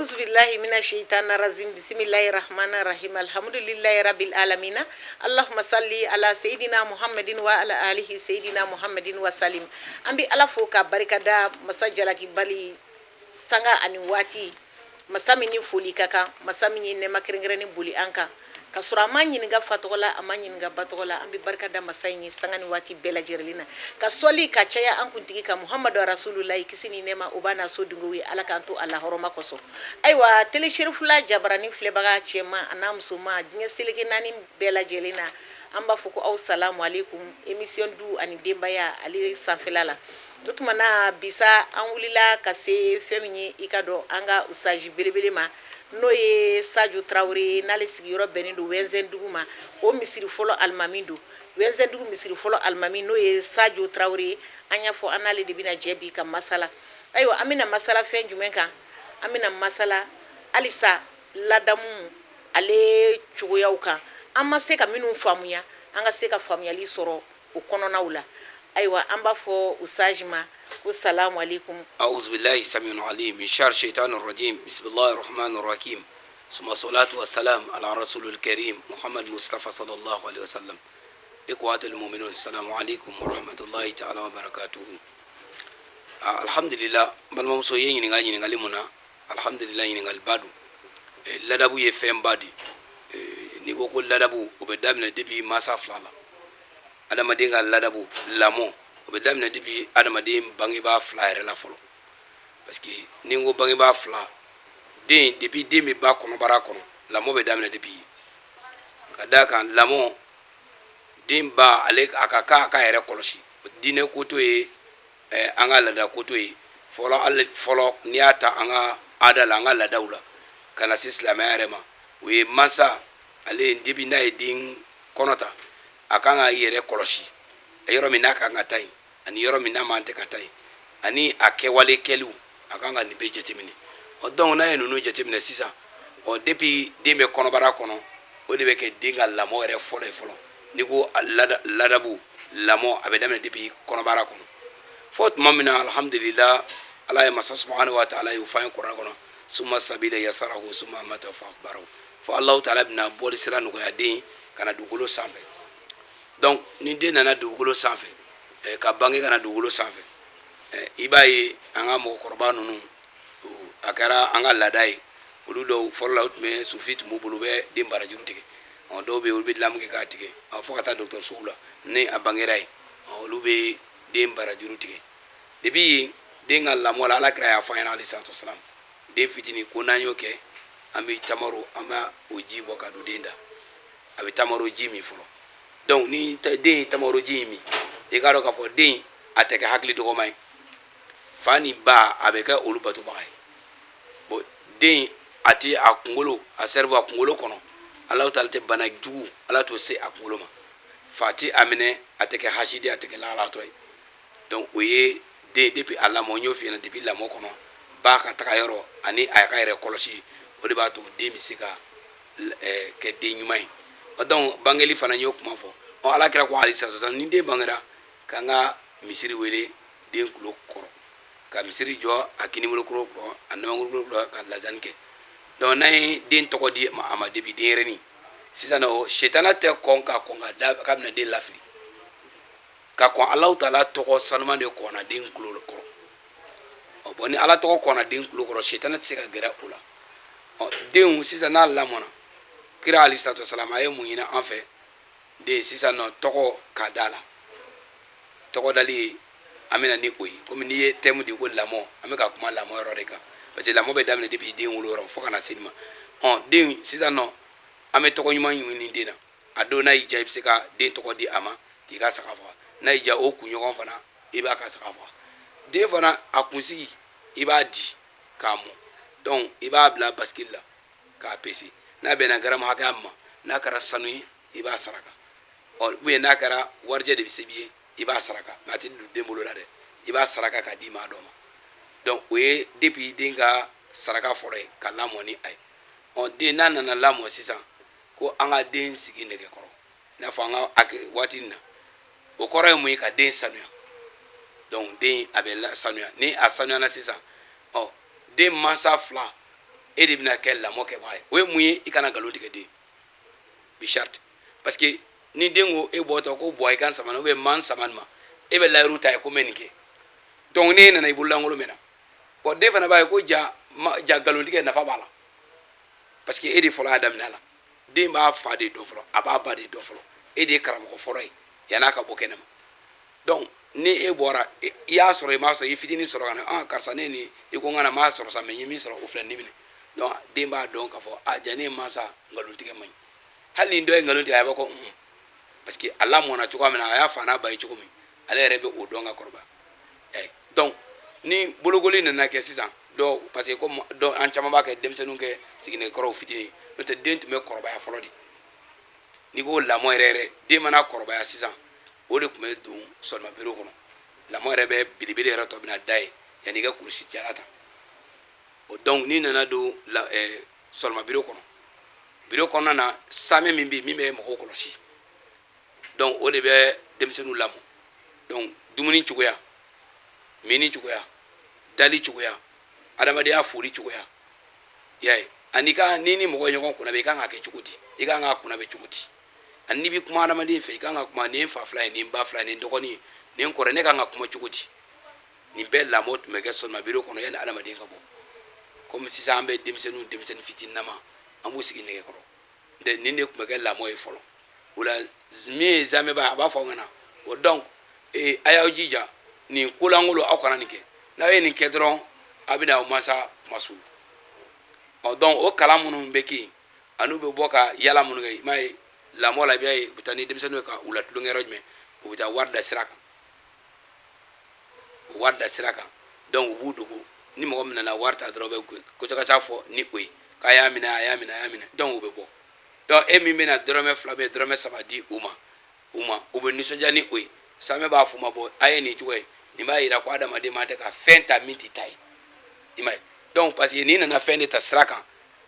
أعوذ بالله من الشيطان الرجيم بسم الله الرحمن الرحيم الحمد لله رب العالمين اللهم صل على سيدنا محمد وعلى آله سيدنا محمد وسلم أمبي على فوق بركة مسجلك بالي sanga ani wati masamini foli kaka masamini ne makiringreni buli anka kasura manyi nga fatola amanyi nga batola ambi barka da masayni sanga ni wati bela jerlina kastoli kachaya ankuntigi ka muhammadu rasulullah kisini nema ubana so dungowi alakanto allah horoma koso aywa tele shirfula jabrani flebaga chema anamsuma dinga silike nani bela jelina amba fuko au salamu alaikum emission du ani dembaya ali sanfelala tutumana bisa an wulila ka se femini ikado anga usaji belebele ma no ye Sadio Traoré n'ale sigiyɔrɔ bɛnnen do Wɛnzɛndugu ma o misiri fɔlɔ alimami do Wɛnzɛndugu misiri fɔlɔ alimami n'o ye Sadio Traoré an y'a fɔ an n'ale de bɛna jɛ bi ka masala ayiwa an bɛna masala fɛn jumɛn kan an bɛna masala halisa ladamu ale cogoyaw kan an ma se ka minnu faamuya an ka se ka faamuyali sɔrɔ o kɔnɔnaw la أيوة أم بفو أساجما والسلام عليكم. أعوذ بالله السميع العليم من شر الشيطان الرجيم بسم الله الرحمن الرحيم ثم الصلاة والسلام على رسول الكريم محمد مصطفى صلى الله عليه وسلم. إخوة المؤمنون السلام عليكم ورحمة الله تعالى وبركاته. الحمد لله بل ممسوين ينغاني منا الحمد لله ينغال بادو لدابو يفهم بادي نيكو كل لدابو وبدامنا دبي ماسا فلالا adamaden ka ladabu lamo o be damina depuis adamaden bangeba fila yɛrɛ la fɔlɔ parce que ni n ko bangeba fila den depuis den bɛ ba kɔnɔbara kɔnɔ lamɔ bɛ daminɛ depuis ka da kan lamɔ den ba ale a ka kan a ka yɛrɛ kɔlɔsi diinɛ ko to ye an ka laada ko to ye fɔlɔ n'i y'a ta an ka aada la an ka laadaw la ka na se silamɛya yɛrɛ ma o ye mansa ale depuis n'a ye den kɔnɔ ta a kan ka yɛrɛ kɔlɔsi yɔrɔ min n'a kan ka taa yen ani yɔrɔ min n'a man tɛ ka taa yen ani a kɛwale kɛliw a kan ka nin bɛɛ jateminɛ donc n'a ye ninnu jateminɛ sisan depuis den bɛ kɔnɔbara kɔnɔ o de bɛ kɛ den ka lamɔ yɛrɛ fɔlɔ ye fɔlɔ n'i ko ladabu lamɔ a bɛ daminɛ depuis kɔnɔbara kɔnɔ fo tuma min na alhamdulillah ala ye masa subhanahu wa ta'ala y'o fɔ an ye kuranɛ kɔnɔ summa sabila yasarahu summa amatahu fa akhbarahu fo alahu ta'ala bɛna bɔli sira nɔgɔya den ka na dugukolo sanfɛ. Donc ni den nana dugukolo sanfɛ ka bange kana dugukolo sanfɛ i b'a ye an ka mɔgɔkɔrɔba ninnu a kɛra an ka laada ye olu dɔw fɔlɔ la o tun bɛ sufi tun b'u bolo u bɛ den barajuru tigɛ dɔw bɛ yen olu bɛ lamu kɛ k'a tigɛ fo ka taa dɔgɔtɔrɔsow la ni a bangera yen olu bɛ den barajuru tigɛ depuis yen den ka lamɔ la alakira y'a fɔ an ɲɛna alayhi salatu wasalam den fitinin ko n'an y'o kɛ an bɛ tamaro an bɛ o ji bɔ ka don den da a bɛ tamaro ji min fɔlɔ. Donc ni den tamaro ji mi e ka dɔn k'a fɔ den a tɛ kɛ hakili dɔgɔma ye fa ni ba a bɛ kɛ olu batobaga ye bon den a tɛ a kunkolo a cerveau a kunkolo kɔnɔ Alahu taala tɛ bana jugu ala t'o se a kunkolo ma fa tɛ a minɛ a tɛ kɛ hasidi a tɛ kɛ lahalatɔ ye donc o ye den depuis a lamɔ n y'o f'i ɲɛna depuis lamɔ kɔnɔ ba ka taga yɔrɔ ani a ka yɛrɛ kɔlɔsi o de b'a to den bɛ se ka kɛ den ɲuman ye. Donc bangeli fana y'o kuma fɔ ala kira ko alayhi salatu wasalam ni den bangera k'an ka misiri wele den kulo kɔrɔ ka misiri jɔ a kinibolo kɔrɔ a namankuru kɔrɔ ka lazani kɛ donc n'an ye den tɔgɔ di a ma depuis denyɛrɛnin sisan nɔ sitana tɛ kɔn ka da k'a bɛna den lafili ka kɔn alahu taala tɔgɔ sanuman de kɔnna den kulo kɔrɔ bon ni ala tɔgɔ kɔnna den kulo kɔrɔ sitana tɛ se ka gɛrɛ o la denw sisan n'a lamɔna kira alayhi salatu wasalam a ye mun ɲini an fɛ den sisan nɔ tɔgɔ ka da la tɔgɔ dali ye an bɛna ni o ye komi n'i ye thème di ko lamɔ an bɛ ka kuma lamɔ yɔrɔ de kan parce que lamɔ bɛ daminɛ depuis den wolo yɔrɔ fo ka na se nin ma den sisan nɔ an bɛ tɔgɔ ɲuman ɲini den na a don n'a y'i diya i bɛ se ka den tɔgɔ di a ma k'i ka saga faga n'a y'i diya o kunɲɔgɔn fana i b'a ka saga faga den fana a kunsigi i b'a di k'a mɔ donc i b'a bila bascule la k'a pese n'a bɛnna garamu hakɛya ma n'a kɛra sanu ye i b'a saraka ou bien n'a kɛra warijɛ de bɛ se b'i ye i b'a saraka mais a tɛ don den bolo la dɛ i b'a saraka k'a di maa dɔ ma donc o ye depuis den ka saraka fɔlɔ ye ka lamɔ ni a ye den n'a nana lamɔ sisan ko an ka den sigi nɛgɛkɔrɔ i n'a fɔ an ka waati nin na o kɔrɔ ye mun ye ka den sanuya donc den a bɛ sanuya ni a sanuyana sisan den mansa fila e de bɛna kɛ lamɔ kɛbaga ye o ye mun ye i kana nkalon tigɛ den bi charte parce que ni den ko e bɔtɔ ko bɔ i kan sama ou bien man sama ma e bɛ layiru ta ye ko mɛ nin kɛ donc ne nana i bolo lankolon mɛna bon den fana b'a ye ko ja nkalon tigɛ nafa b'a la parce que e de fɔlɔ y'a daminɛ a la den b'a fa de dɔn fɔlɔ a b'a ba de dɔn fɔlɔ e de ye karamɔgɔ fɔlɔ ye yan'a ka bɔ kɛnɛma donc ni e bɔra i y'a sɔrɔ i m'a sɔrɔ i fitinin sɔrɔ ka na karisa ne ni i ko n kana m'a sɔrɔ sa mɛ n ye min sɔrɔ o filɛ nin minɛ donc den b'a dɔn k'a fɔ a ja ne ye mansa nkalon tigɛ man ɲi hali ni dɔ ye nkalon tigɛ a b'a ko parce que a lamɔna cogoya min na a y'a fa n'a ba ye cogo min ale yɛrɛ bɛ o dɔn ka kɔrɔbaya donc ni bolokoli nana kɛ sisan dɔw parce que comme an caman b'a kɛ denmisɛnninw kɛ siginɛkɔrɔw fitinin n'o tɛ den tun bɛ kɔrɔbaya fɔlɔ de n'i ko lamɔ yɛrɛ yɛrɛ den mana kɔrɔbaya sisan o de tun bɛ don sɔlima biro kɔnɔ lamɔ yɛrɛ bɛ belebele yɛrɛ tɔ bɛna da ye yanni i ka kulusi jala ta o donc n'i nana don sɔlima biro kɔnɔna na saamɛ min bɛ yen min bɛ mɔgɔw kɔlɔsi donc o de bɛ denmisɛnninw lamɔ donc dumuni cogoya mini cogoya dali cogoya adamadenya fori cogoya y'a ye ani ka ni mɔgɔ ye ɲɔgɔn kunna bɛ i kan ka kɛ cogo di i kan ka kunna bɛ cogo di ani n'i bɛ kuma adamaden fɛ i kan ka kuma nin fa fila ye nin ba fila ye nin dɔgɔnin nin kɔrɔ ne kan ka kuma cogo di nin bɛɛ lamɔ tun bɛ kɛ sɔlima biro kɔnɔ yanni adamaden ka bɔ komi sisan an bɛ denmisɛnnin fitininama an b'u sigi nɛgɛkɔrɔ n'o nin de tun bɛ kɛ lamɔ ye fɔlɔ o la min ye zamɛba a b'a fɔ aw ɲɛna o donc a y'aw jija nin kolankolon aw kana nin kɛ n'aw ye nin kɛ dɔrɔn a bɛna aw mansa masu donc o kalan minnu bɛ kɛ yen an'u bɛ bɔ ka yala minnu kɛ i m'a ye lamɔ la i b'a ye u bɛ taa ni denmisɛnninw ye ka u la tulonkɛ yɔrɔ jumɛn u bɛ taa wari da sira kan o wari da sira kan donc u b'u dogo ni mɔgɔ min nana wari ta dɔrɔn u bɛ ko ca ka ca fɔ ni o ye k'a y'a minɛ a y'a minɛ a y'a minɛ donc u bɛ bɔ donc e min bɛna dɔrɔmɛ fila bɛ dɔrɔmɛ saba di u ma u bɛ nisɔndiya ni o ye samɛ b'a fɔ ma bɔ a ye nin cogo ye nin b'a yira ko adamaden ma tɛ ka fɛn ta min tɛ ta ye i m'a ye donc parce que n'i nana fɛn de ta sira kan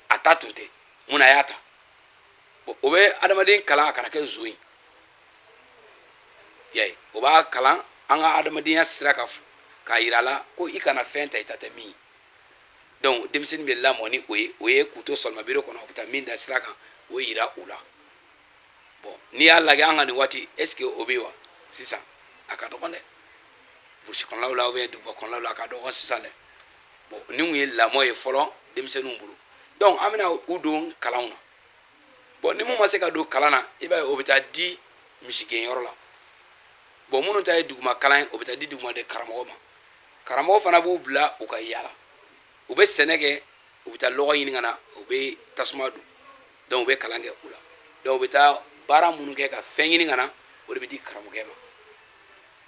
a ta tun tɛ mun na a y'a ta o bɛ adamaden kalan a kana kɛ nson ye i y'a ye o b'a kalan an ka adamadenya sira kan k'a yira a la ko i kana fɛn ta i ta tɛ min ye donc denmisɛnnin bɛ lamɔ ni o ye k'u to sɔlima biro kɔnɔ u bɛ taa min da sira kan o yira u la bon n'i y'a lajɛ an ka nin waati est ce que o bɛ yen wa sisan a ka dɔgɔn dɛ burusi kɔnɔnaw la ou bien duguba kɔnɔnaw la a ka dɔgɔn sisan dɛ bon ni mun ye lamɔ ye fɔlɔ denmisɛnninw bolo donc an bɛna u don kalanw na bon ni mun ma se ka don kalan na i b'a ye o bɛ taa di misigɛnyɔrɔ la bon minnu ta ye duguma kalan ye o bɛ taa di duguma de karamɔgɔ ma karamɔgɔ fana b'u bila u ka yaala u bɛ sɛnɛ kɛ u bɛ taa lɔgɔ ɲini ka na u bɛ tasuma don donc u bɛ kalan kɛ u la donc u bɛ taa baara minnu kɛ ka fɛn ɲini ka na o de bɛ di karamɔgɔ ma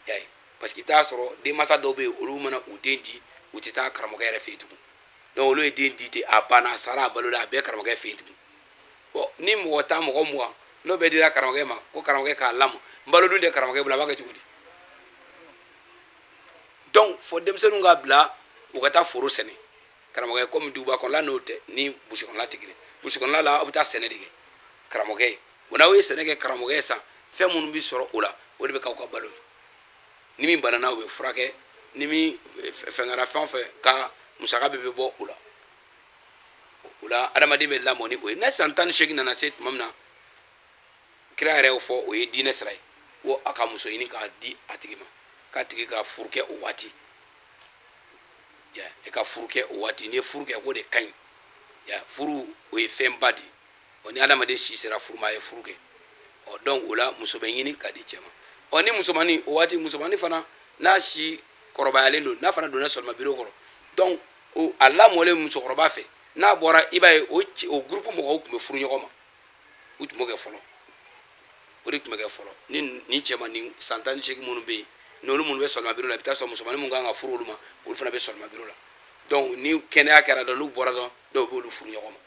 y'a ye parce que i bɛ taa sɔrɔ denmansa dɔw bɛ yen olu mana u den di u tɛ taa karamɔgɔ yɛrɛ fɛ yen tugun donc olu ye den di ten a banna a sara a balola a bɛɛ karamɔgɔ fɛ yen tugun bon ni mɔgɔ tan mɔgɔ mugan n'o bɛɛ dira karamɔgɔ ma ko karamɔgɔ k'a lamɔ n balo dun tɛ karamɔgɔ bolo a b'a kɛ cogo di donc fɔ denmisɛnninw ka bila u ka taa foro sɛnɛ karamɔgɔ komi duguba kɔnɔla n'o tɛ ni burusi kɔnɔla tɛ kelen burusi kɔnɔla la aw bɛ taa sɛnɛ de kɛ karamɔgɔ ye wa n'aw ye sɛnɛ kɛ karamɔgɔ ye san fɛn minnu bɛ sɔrɔ o la o de bɛ k'aw ka balo ye ni min banana u bɛ furakɛ ni min fɛngɛra fɛn o fɛn ka musaka bɛ bɔ o la adamaden bɛ lamɔ ni o ye ne san 18 nana se tuma min na kira yɛrɛ y'o fɔ o ye diinɛ sira ye ko a ka muso ɲini k'a di a tigi ma k'a tigi ka furu kɛ o waati i ka furu kɛ o waati n'i ye furu kɛ k'o de ka ɲi furu o ye fɛnba de ye ni adamaden si sera furu ma a ye furu kɛ donc o la muso bɛ ɲini ka di cɛ ma ni musomanin o waati musomanin fana n'a si kɔrɔbayalen don n'a fana donna sɔlima biro kɔrɔ donc a lamɔlen musokɔrɔba fɛ n'a bɔra i b'a ye o groupe mɔgɔw tun bɛ furu ɲɔgɔn ma u tun b'o kɛ fɔlɔ o de tun bɛ kɛ fɔlɔ ni cɛmanin san 18 minnu bɛ yen n'olu minnu bɛ sɔlima biro la i bɛ taa sɔrɔ musomanin minnu kan ka furu olu ma olu fana bɛ sɔlima biro la donc ni kɛnɛya kɛra dɔrɔn n'u bɔra dɔrɔn dɔw b'olu furu ɲɔgɔn ma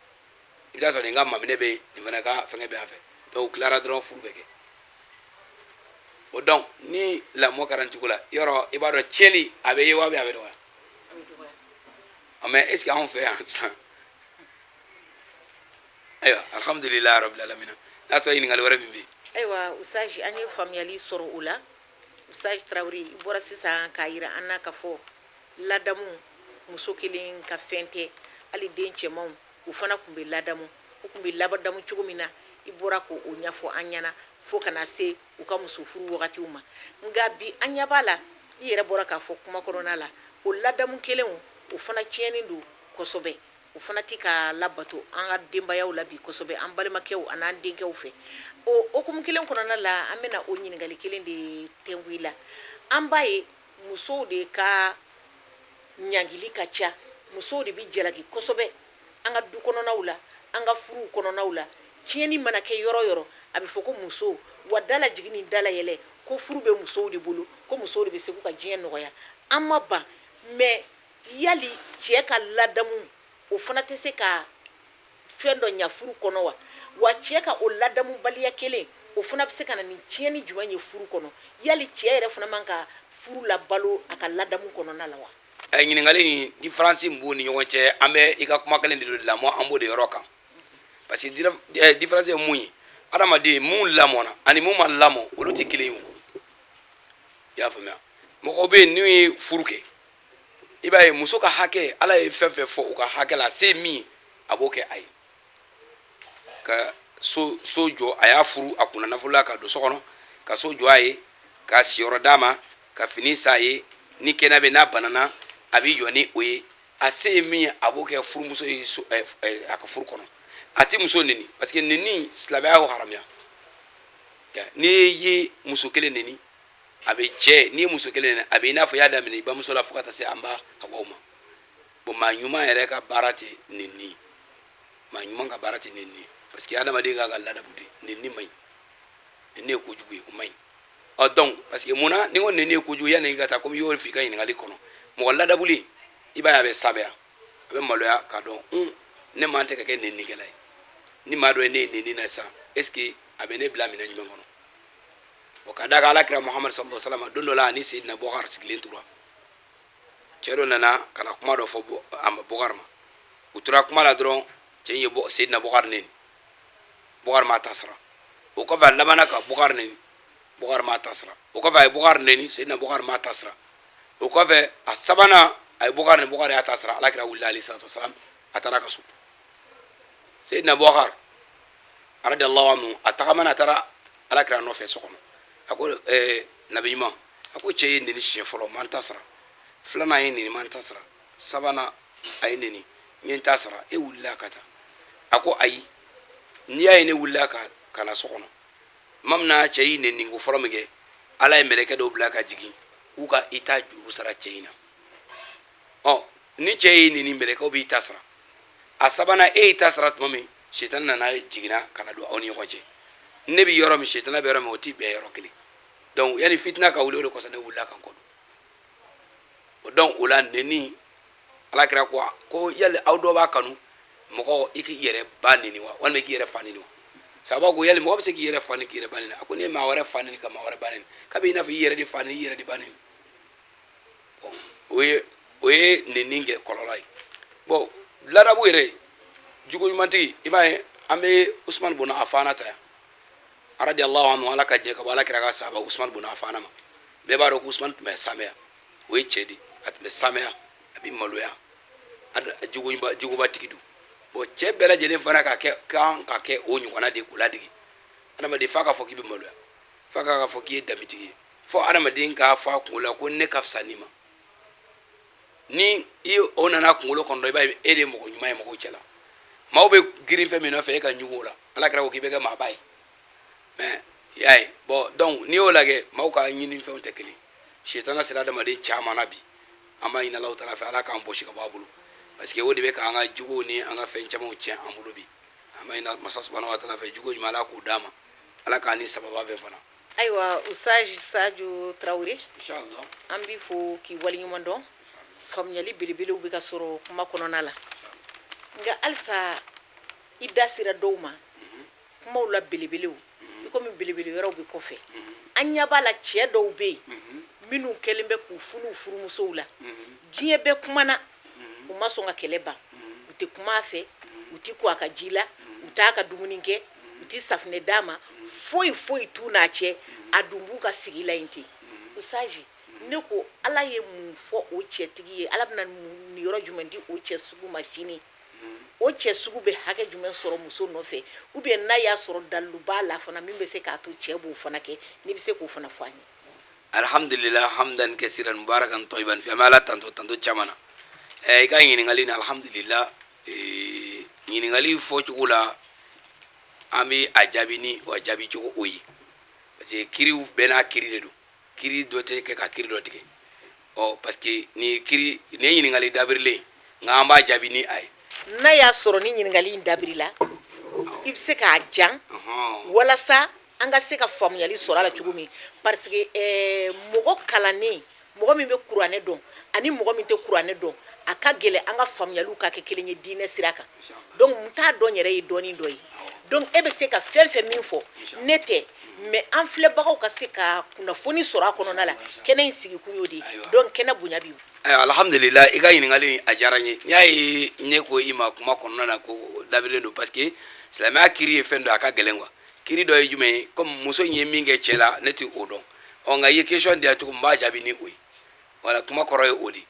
i bɛ taa sɔrɔ nin ka maminɛ bɛ yen nin fana ka fɛngɛ bɛ yan fɛ donc u tilara dɔrɔn furu bɛ kɛ o donc ni lamɔ kɛra nin cogo la yɔrɔ i b'a dɔn cɛnli a bɛ ye wa a bɛ dɔgɔya mais est ce que anw fɛ yan sisan ayiwa alhamdulilayi rabil alamina n'a sɔrɔ ɲininkali wɛrɛ min bɛ yen. ayiwa Usaji an ye faamuyali sɔrɔ o la Usaji Tarawele i bɔra sisan k'a yira an na k'a fɔ ladamu muso kelen ka fɛn tɛ ali den cɛmanw u fana kun bɛ ladamu u kun bɛ labadamu cogo min na i bɔra ko o ɲɛfɔ an ɲɛna fo kana se u ka muso furu wagatiw ma nka bi an ɲɛ b'a la i yɛrɛ bɔra k'a fɔ kuma kɔnɔna la o ladamu kelen o fana tiɲɛnen don kosɛbɛ o fana tɛ ka labato an ka denbayaw la bi kosɛbɛ an balimakɛw ani an denkɛw fɛ o hukumu kelen kɔnɔna la an bɛna o ɲininkali kelen de tɛngu i la an b'a ye musow de ka ɲangili ka ca musow de bi jalaki kosɛbɛ an ka du kɔnɔnaw la an ka furuw kɔnɔnaw la tiɲɛni mana kɛ yɔrɔ yɔrɔ a bɛ fɔ ko musow wa dalajigi ni dalayɛlɛ ko furu bɛ musow de bolo ko musow de bɛ se k'u ka diɲɛ nɔgɔya an ma ban mɛ yali cɛ ka ladamu o fana tɛ se ka fɛn dɔ ɲa furu kɔnɔ wa cɛ ka o ladamu baliya kelen o fana bɛ se ka na ni tiɲɛni jumɛn ye furu kɔnɔ yali cɛ yɛrɛ fana man ka furu labalo a ka ladamu kɔnɔna la wa ɲininkali ni différence min b'u ni ɲɔgɔn cɛ an bɛ i ka kuma kelen de lamɔ an b'o de yɔrɔ kan parce que différence ye mun ye adamaden mun lamɔna ani mun ma lamɔ olu tɛ kelen ye o i y'a faamuya mɔgɔw bɛ yen n'u ye furu kɛ i b'a ye muso ka hakɛ ala ye fɛn fɛn fɔ u ka hakɛ la se min a b'o kɛ a ye ka so jɔ a y'a furu a kunna nafolo la ka don so kɔnɔ ka so jɔ a ye ka siyɔrɔ d'a ma ka fini san a ye ni kɛnɛ bɛ n'a banana a b'i jɔ ni o ye a se ye min ye a b'o kɛ furumuso ye a ka furu kɔnɔ a tɛ muso neni parce que neni silamɛya y'o haramiya n'i ye muso kelen neni a bɛ cɛ n'i ye muso kelen neni a bɛ i n'a fɔ i y'a daminɛ i bamuso la fo ka taa se an ba kabaw ma bon maa ɲuman yɛrɛ ka baara tɛ neni maa ɲuman ka baara tɛ neni parce que adamaden ka ladabu de neni man ɲi neni ye kojugu ye o man ɲi donc parce que munna ni ko neni ye kojugu yanni i ka taa komi i y'o f'i ka ɲininkali kɔnɔ mɔgɔ ladabuli i b'a ye a bɛ sabaya a bɛ maloya k'a dɔn ne man tɛ ka kɛ nenikɛla ye ni maa dɔ ye ne ye neni na sisan est ce que a bɛ ne bila minɛ jumɛn kɔnɔ o ka da kan alakira muhamadu sallallahu alaihi wasallam don dɔ la ani seyidina bukar sigilen tora cɛ dɔ nana ka na kuma dɔ fɔ bukar ma u tora kuma la dɔrɔn cɛ in ye seyidina bukar neni bukar m'a ta sara o kɔfɛ a labanna ka bukar neni bukar m'a ta sara o kɔfɛ a ye bukar neni seyidina bukar m'a ta sara o kɔfɛ a sabanan a ye bukar ni bukar y'a ta sara alakira wulila alayhi salatu wasalam a taara ka so seyidina bukar radiyallahu anhu a tagamana a taara alakira nɔfɛ so kɔnɔ a ko nabi ɲuman a ko cɛ ye neni siɲɛ fɔlɔ man ta sara filanan a ye neni man ta sara sabanan a ye neni n ye n ta sara e wulila ka taa a ko ayi n'i y'a ye ne wulila ka na so kɔnɔ ma mina cɛ y'i neni ko fɔlɔ min kɛ ala ye mɛlɛkɛ dɔw bila ka jigin k'u ka i ta juru sara cɛ in na ni cɛ y'i neni mɛlɛkɛw b'i ta sara a sabanan e y'i ta sara tuma min shetani nana jiginna ka na don aw ni ɲɔgɔn cɛ ne bɛ yɔrɔ min shetana bɛ yɔrɔ min o t'i bɛn yɔrɔ kelen donc yanni fitina ka wuli o de kɔsɔn ne wulila ka n kɔ don donc o la neni alakira ko yali aw dɔw b'a kanu mɔgɔ i k'i yɛrɛ ba neni wa walima i k'i yɛrɛ fa neni wa sababu ko yali mɔgɔ bɛ se k'i yɛrɛ fa ni k'i yɛrɛ ba neni a ko n'i ye maa wɛrɛ fa neni ka maa wɛrɛ ba neni kabi i n'a fɔ i yɛrɛ de fa neni i yɛrɛ de ba neni o ye neni kɛ kɔlɔlɔ ye bon ladabu yɛrɛ jugu ɲumantigi i b'a ye an bɛ usman bun afana ta yan radiyallahu anhu ala ka jɛ ka bɔ alakira ka sahaba usman bun afana ma bɛɛ b'a dɔn ko usman tun bɛ samaya o ye cɛ de a tun bɛ samaya a bɛ maloya juguba tigi don bon cɛ bɛɛ lajɛlen fana kan ka kɛ o ɲɔgɔnna de k'u ladege adamaden f'a ka fɔ k'i bɛ maloya f'a ka fɔ k'i ye danbetigi ye fɔ adamaden k'a fɔ a kunkolo la ko ne ka fisa nin ma ni o nana kunkolo kɔnɔ i b'a ye e de ye mɔgɔ ɲuman ye mɔgɔw cɛla maaw bɛ girin fɛn min nɔfɛ e ka ɲugu o la alakira ko k'i bɛ kɛ maaba ye mais i y'a ye bon donc n'i y'o lajɛ maaw ka ɲinifɛnw tɛ kelen shetana sera adamaden caman na bi an b'a ɲini Alahu taala fɛ ala k'an bɔsi ka bɔ a bolo parce que o de bɛ k'an ka juguw ni an ka fɛn camanw tiɲɛ an bolo bi an b'a ɲini masa subahanahu wa taala fɛ jugu ɲuman ala k'o d'a ma ala k'an ni sababa bɛɛ fana. ayiwa usaji Sadio Traoré inshallah an b'i fo k'i waleɲuman dɔn faamuyali belebelew bɛ ka sɔrɔ kuma kɔnɔna la nka halisa i da sera dɔw ma kumaw la belebelew i komi belebele wɛrɛw bɛ kɔfɛ an ɲɛ b'a la cɛ dɔw bɛ yen minnu kɛlen bɛ k'u funu furumusow la diɲɛ bɛɛ kumana u ma sɔn ka kɛlɛ ban u tɛ kuma a fɛ u tɛ ko a ka ji la u t'a ka dumuni kɛ u tɛ safunɛ d'a ma foyi foyi t'u n'a cɛ a dun b'u ka sigi la yen ten usaji ne ko ala ye mun fɔ o cɛtigi ye ala bɛna nin yɔrɔ jumɛn di o cɛ sugu ma sini o cɛ sugu bɛ hakɛ jumɛn sɔrɔ muso nɔfɛ ou bien n'a y'a sɔrɔ dalilu b'a la fana min bɛ se k'a to cɛ b'o fana kɛ n'i bɛ se k'o fana fɔ an ye. Alhamdulillah hamdan kasiran mubarakan tayyiban fi amala tanto chamana i ka ɲininkali ni alhamdulillah ɲininkali fɔcogo la an bɛ a jaabi ni o jaabi cogo o ye parce que kiriw bɛɛ n'a kiri de don kiri dɔ tɛ kɛ ka kiri dɔ tigɛ parce que ni kiri ni ɲininkali dabirilen nka an b'a jaabi ni a ye. n'a y'a sɔrɔ ni ɲininkali in dabirila i bɛ se k'a jan walasa an ka se ka faamuyali sɔrɔ a la cogo min parce que mɔgɔ kalannen mɔgɔ min bɛ kuranɛ dɔn ani mɔgɔ min tɛ kuranɛ dɔn a ka gɛlɛn an ka faamuyaliw ka kɛ kelen ye diinɛ sira kan donc n t'a dɔn yɛrɛ ye dɔɔnin dɔ ye donc e bɛ se ka fɛn fɛn min fɔ ne tɛ mais an filɛbagaw ka se ka kunnafoni sɔrɔ a kɔnɔna la kɛnɛ in sigi kun y'o de ye donc kɛnɛ bonya b'i alhamdulillah i ka ɲininkali a diyara n ye n'i y'a ye ne ko i ma kuma kɔnɔna na ko dabirilen don parce que silamɛya kiri ye fɛn dɔ a ka gɛlɛn quoi kiri dɔ ye jumɛn ye comme muso in ye min kɛ cɛ la ne tɛ o dɔn nka i ye question di yan cogo min n b'a jaabi ni o ye voilà kuma kɔrɔ ye o de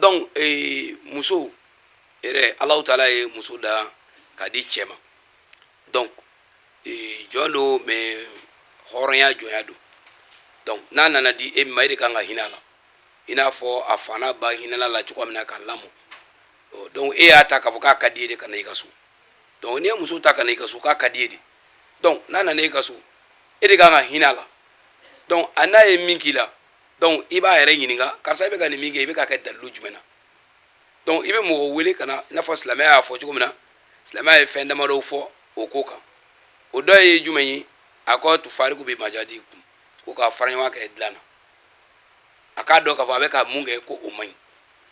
donc muso yɛrɛ Alahu taala ye muso da k'a di cɛ ma donc jɔn don mais hɔrɔnya jɔnya don donc n'a nana di e ma e de kan ka hinɛ a la i n'a fɔ a fa n'a ba hinɛla la cogo min na k'a lamɔ donc e y'a ta k'a fɔ k'a ka di ye de ka na i ka so donc n'i ye muso ta ka na i ka so k'a ka di ye de donc n'a nana i ka so e de kan ka hinɛ a la donc a n'a ye min k'i la donc i b'a yɛrɛ ɲininka karisa i bɛ ka nin min kɛ i bɛ ka kɛ dalilu jumɛn na donc i bɛ mɔgɔ wele ka na i n'a fɔ silamɛya y'a fɔ cogo min na silamɛya ye fɛn damadɔ fɔ o ko kan o dɔ ye jumɛn ye a ko tufariku bi majadi ko ka fara ɲɔgɔn kɛ dilan na a k'a dɔn k'a fɔ a bɛ ka mun kɛ ko o man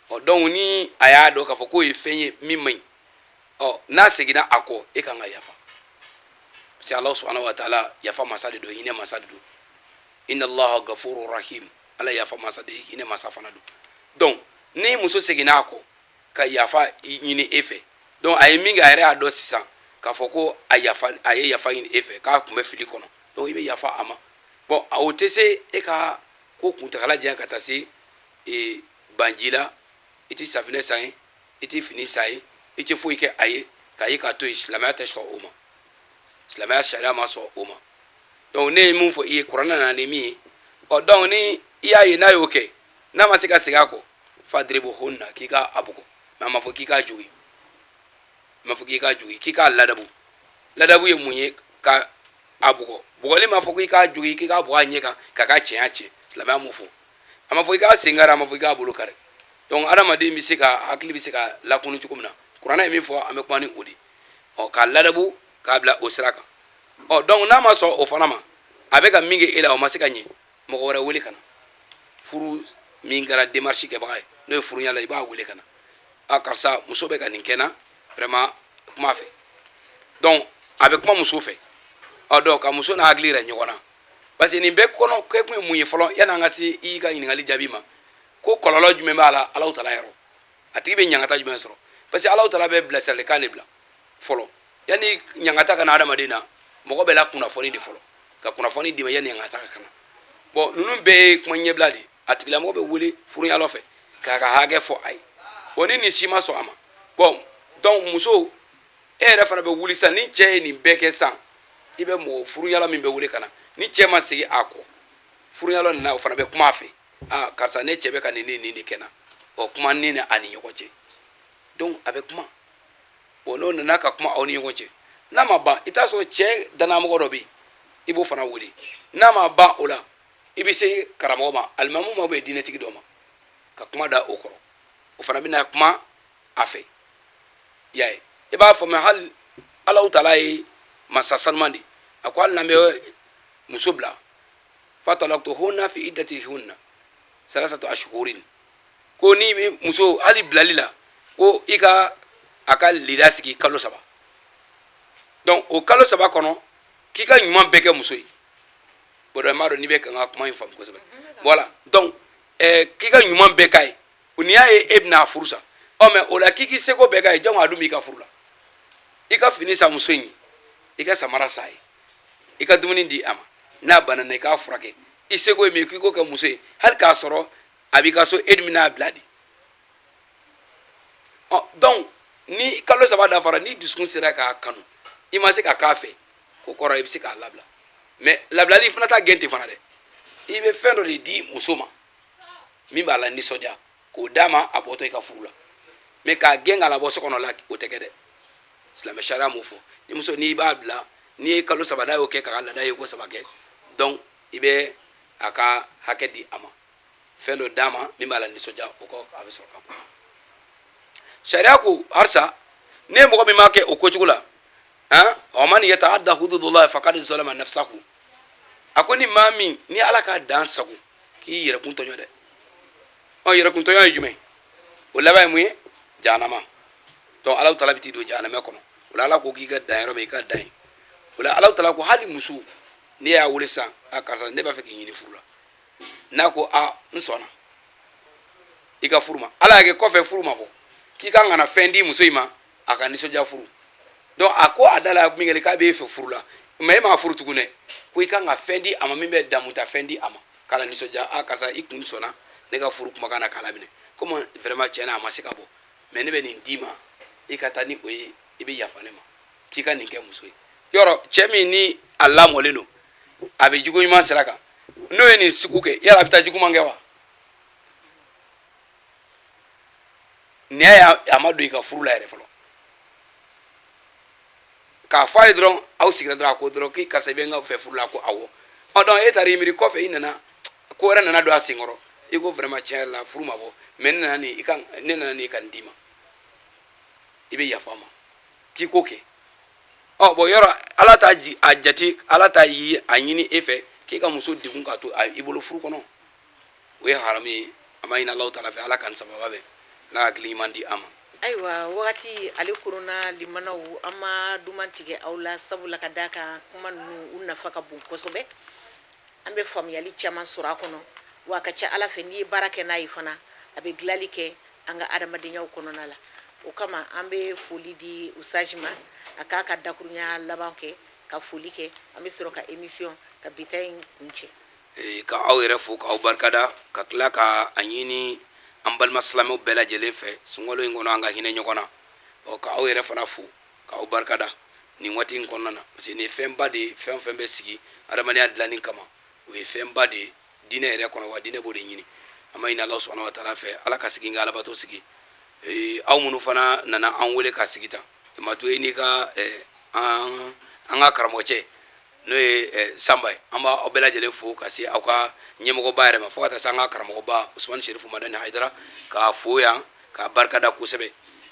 ɲi donc ni a y'a dɔn k'a fɔ k'o ye fɛn ye min man ɲi n'a seginna a kɔ e kan ka yafa parce que Alahu subhanahu wa taala yafa masa de don hinɛ masa de don inna Allaha gafurur rahim ala yafa masa de hinɛ masa fana don donc ni muso seginna a kɔ ka yafa ɲini e fɛ donc a ye min kɛ a yɛrɛ y'a dɔn sisan k'a fɔ ko a ye yafa ɲini e fɛ k'a tun bɛ fili kɔnɔ donc i bɛ yafa a ma bon o tɛ se e ka ko kuntagala janya ka taa se banji la i tɛ safinɛ san ye i tɛ fini san ye i tɛ foyi kɛ a ye k'a ye k'a to yen silamɛya tɛ sɔn o ma silamɛya sariya ma sɔn o ma donc ne ye mun fɔ i ye kuranɛ nana ni min ye donc ni i y'a ye n'a y'o kɛ n'a ma se ka segin a kɔ fadribuhunna k'i ka a bugɔ mais a ma fɔ k'i k'a jogin ma fɔ k'i k'a jogin k'i k'a ladabu ladabu ye mun ye ka a bugɔ bugɔli ma fɔ k'i k'a jogin k'i k'a bugɔ a ɲɛ kan k'a ka cɛnya cɛ silamɛya m'o fɔ a ma fɔ i k'a sen kari a ma fɔ i k'a bolo kari donc adamaden bɛ se ka hakili bɛ se ka lakunu cogo min na kuranɛ ye min fɔ an bɛ kuma ni o de k'a ladabu k'a bila o sira kan donc n'a ma sɔn o fana ma a bɛ ka min kɛ e la o ma se ka ɲɛ mɔgɔ wɛrɛ wele ka na furu min kɛra démarche kɛbaga ye n'o ye furuɲa la i b'a wele ka na karisa muso bɛ ka nin kɛ n na vraiment kuma fɛ donc a bɛ kuma muso fɛ donc ka muso n'a hakili yɛrɛ ɲɔgɔn na parce que nin bɛɛ kɔnɔ kɛ kun ye mun ye fɔlɔ yan'an ka se i ka ɲininkali jaabi ma ko kɔlɔlɔ jumɛn b'a la Alahu taala yɔrɔ a tigi bɛ ɲangata jumɛn sɔrɔ parce que Alahu taala bɛ bilasiralikan de bila fɔlɔ yanni ɲangata ka na adamaden na mɔgɔ bɛ la kunnafoni de fɔlɔ ka kunnafoni d'i ma yanni ɲangata ka na bon ninnu bɛɛ ye kuma ɲɛbila de a tigilamɔgɔ bɛ wele furuɲala fɛ k'a ka hakɛ fɔ a ye bon ni nin si ma sɔn a ma bon donc muso e yɛrɛ fana bɛ wuli sisan ni cɛ ye nin bɛɛ kɛ sisan i bɛ mɔgɔ furuɲala min bɛ wele ka na ni cɛ ma segin a kɔ furuɲala nana o fana bɛ kuma a fɛ karisa ne cɛ bɛ ka nin de kɛ n na kuma ni a ni ɲɔgɔn cɛ donc a bɛ kuma bon n'o nana ka kuma aw ni ɲɔgɔn cɛ n'a ma ban i bɛ taa sɔrɔ cɛ dannamɔgɔ dɔ bɛ yen i b'o fana wele n'a ma ban o la i bɛ se karamɔgɔ ma alimamu ma bɛ diinɛtigi dɔ ma ka kuma da o kɔrɔ o fana bɛna kuma a fɛ i y'a ye i b'a fɔ mɛ hali Alahu taala ye masa sanuman de a ko hali n'an bɛ muso bila fatalaqtuhunna fi iddatihinna salasatu ashhurin ko ni bɛ muso hali bilali la ko i ka a ka lida sigi kalo 3 donc o kalo 3 kɔnɔ k'i ka ɲuman bɛɛ kɛ muso ye bon m'a dɔn n'i bɛ ka n ka kuma in faamu kosɛbɛ voilà donc k'i ka ɲuman bɛɛ k'a ye n'i y'a ye e bɛna furu sa mais o la k'i k'i seko bɛɛ k'a ye jɔn a dun b'i ka furu la i ka fini san muso in ye i ka samara san a ye i ka dumuni di a ma n'a banana i k'a furakɛ i seko ye min ye k'i k'o kɛ muso ye hali k'a sɔrɔ a b'i ka so e dun bɛn'a bila di donc ni kalo saba dafara ni dusukun sera k'a kanu i ma se ka k'a fɛ o kɔrɔ i bɛ se k'a labila mais labilali fana t'a gɛn ten fana dɛ i bɛ fɛn dɔ de di muso ma min b'a la nisɔndiya k'o d'a ma a bɔtɔ i ka furu la mais k'a gɛn k'a labɔ so kɔnɔ la o tɛ kɛ dɛ silamɛ sariya m'o fɔ ni muso n'i b'a bila n'i ye kalo saba n'a y'o kɛ k'a ka laada ye ko saba kɛ donc i bɛ a ka hakɛ di a ma fɛn dɔ d'a ma min b'a la nisɔndiya o kɔ a bɛ sɔrɔ ka bɔ sariya ko halisa ne mɔgɔ min m'a kɛ o kocogo la wa man yata'adda hududullah faqad zalama nafsahu a ko ni maa min ni ala ka dan sago k'i yɛrɛkun tɔɲɔ dɛ yɛrɛkun tɔɲɔ ye jumɛn o laban ye mun ye jahanama donc ala taala bɛ t'i don jahanama kɔnɔ o la ala ko k'i ka dan yɔrɔ min i ka dan ye o la ala taala ko hali muso ne y'a wele sisan karisa ne b'a fɛ k'i ɲini furu la n'a ko n sɔnna i ka furu ma ala y'a kɛ kɔfɛ furu ma bɔ k'i ka ŋana fɛn di muso in ma a ka nisɔndiya furu donc a ko a da la min kɛ k'a b'e fɛ furu la mais e m'a furu tugun dɛ ko i kan ka fɛn di a ma min bɛ damuta fɛn di a ma k'a la nisɔndiya karisa i kun sɔnna ne ka furu kumakan na k'a laminɛ comme vraiment tiɲɛna a ma se ka bɔ mais ne bɛ nin d'i ma i ka taa ni o ye i bɛ yafa ne ma k'i ka nin kɛ muso ye yɔrɔ cɛ min ni a lamɔlen don a bɛ jugu ɲuman sira kan n'o ye nin sugu kɛ yala a bɛ taa juguman kɛ wa nin y'a ye a ma don i ka furu la yɛrɛ fɔlɔ k'a fɔ a ye dɔrɔn aw sigira dɔrɔn a ko dɔrɔn k'i karisa i bɛ n ka fɛ furu la ko awɔ donc e taara i miiri kɔfɛ i nana ko wɛrɛ nana don a senkɔrɔ i ko vraiment tiɲɛ yɛrɛ la furu ma bɔ mais ne nana nin i ka nin d'i ma i bɛ yafa ma k'i ko kɛ bon yɔrɔ ala t'a jate ala t'a ye a ɲini e fɛ k'i ka muso degun k'a to i bolo furu kɔnɔ o ye haramu ye a ma ɲini Alahu taala fɛ ala ka nin sababa bɛn ala ka hakili ɲuman di a ma ayiwa wagati ale korona limanaw an ma duman tigɛ aw la sabula ka d'a kan kuma ninnu u nafa ka bon kosɛbɛ an bɛ faamuyali caman sɔrɔ a kɔnɔ wa a ka ca ala fɛ n'i ye baara kɛ n'a ye fana a bɛ dilanli kɛ an ka adamadenyaw kɔnɔna la o kama an bɛ foli di usaji ma a k'a ka dakurunya laban kɛ ka foli kɛ an bɛ sɔrɔ ka émission ka bita in kuncɛ ka aw yɛrɛ fo k'aw barikada ka tila ka a ɲini an balima silamɛw bɛɛ lajɛlen fɛ sunkalo in kɔnɔ an ka hinɛ ɲɔgɔn na ka aw yɛrɛ fana fo k'aw barikada nin waati in kɔnɔna na parce que nin ye fɛnba de ye fɛn o fɛn bɛ sigi adamadenya dilanni kama o ye fɛnba de ye diinɛ yɛrɛ kɔnɔ wa diinɛ b'o de ɲini an ma ɲini Alahu subahanahu wa taala fɛ ala ka sigi n ka alabato sigi aw minnu fana nana an wele ka sigi tan ma to e n'i ka an ka karamɔgɔcɛ n'o ye Sanba ye an b'aw bɛɛ lajɛlen fo ka se aw ka ɲɛmɔgɔba yɛrɛ ma fo ka taa se an ka karamɔgɔba Usmani Sherifu Madani Hayidara k'a fo yan k'a barikada kosɛbɛ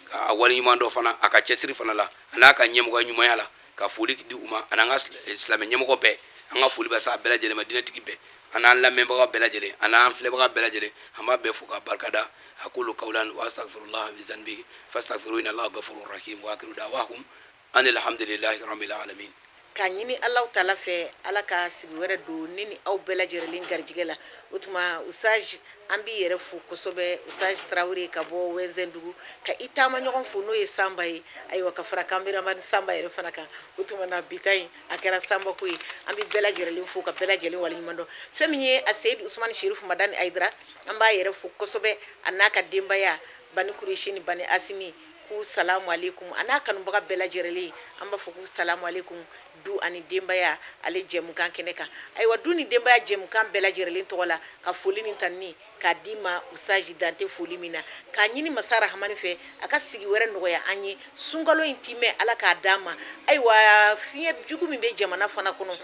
k'a waleɲuman dɔ fana a ka cɛsiri fana la a n'a ka ɲɛmɔgɔya ɲumanya la ka foli di u ma ani an ka silamɛ ɲɛmɔgɔ bɛɛ an ka foli bɛ s'a bɛɛ lajɛlen ma diinɛtigi bɛɛ an n'an lamɛnbaga bɛɛ lajɛlen an n'an filɛbaga bɛɛ lajɛlen an b'a bɛɛ fo k'a barikada aqulu qawlan wa astaghfirullah bi zanbi fastaghfiruhu inna Allaha ghafurur rahim wa akhiru da'wahum anil hamdulillahi rabbil alamin ka ɲini Alahu taala fɛ ala ka sigi wɛrɛ don ne ni aw bɛɛ lajɛlen garijɛgɛ la o tuma usaji an b'i yɛrɛ fo kosɛbɛ usaji Tarawele ka bɔ Wɛnzɛndugu ka i taama ɲɔgɔn fo n'o ye Sanba ye ayiwa ka fara kameramani Sanba yɛrɛ fana kan o tuma na bita in a kɛra Sanba ko ye an bɛ bɛɛ lajɛlen fo ka bɛɛ lajɛlen waleɲuman dɔn fɛn min ye a Seyidu Usmani Sherifu Madani Hayidara an b'a yɛrɛ fo kosɛbɛ a n'a ka denbaya Bani Kureshi ni Bani Asimi k'u salamu alaikum a n'a kanubaga bɛɛ lajɛlen an b'a fɔ k'u salamu alaikum du ani denbaya ale jɛmukan kɛnɛ kan ayiwa du ni denbaya jɛmukan bɛɛ lajɛlen tɔgɔ la ka foli ni tanni k'a di ma usaji dante foli min na k'a ɲini masa rahamani fɛ a ka sigi wɛrɛ nɔgɔya an ye sunkalo in ti mɛn ala k'a d'an ma ayiwa fiɲɛ jugu min bɛ jamana fana kɔnɔ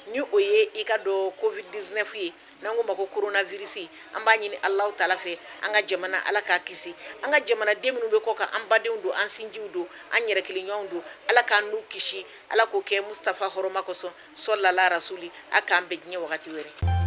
ni o ye i ka dɔn covid-19 ye n'an ko ma ko coronavirus an b'a ɲini Alahu taala fɛ an ka jamana ala k'a kisi an ka jamanaden minnu bɛ kɔ kan an badenw don an sinjiw don an yɛrɛ kelenɲɔgɔnw don ala k'an n'u kisi ala k'o kɛ Mustafa hɔrɔma kosɔn sɔlala rasuli a k'an bɛn diɲɛ wagati wɛrɛ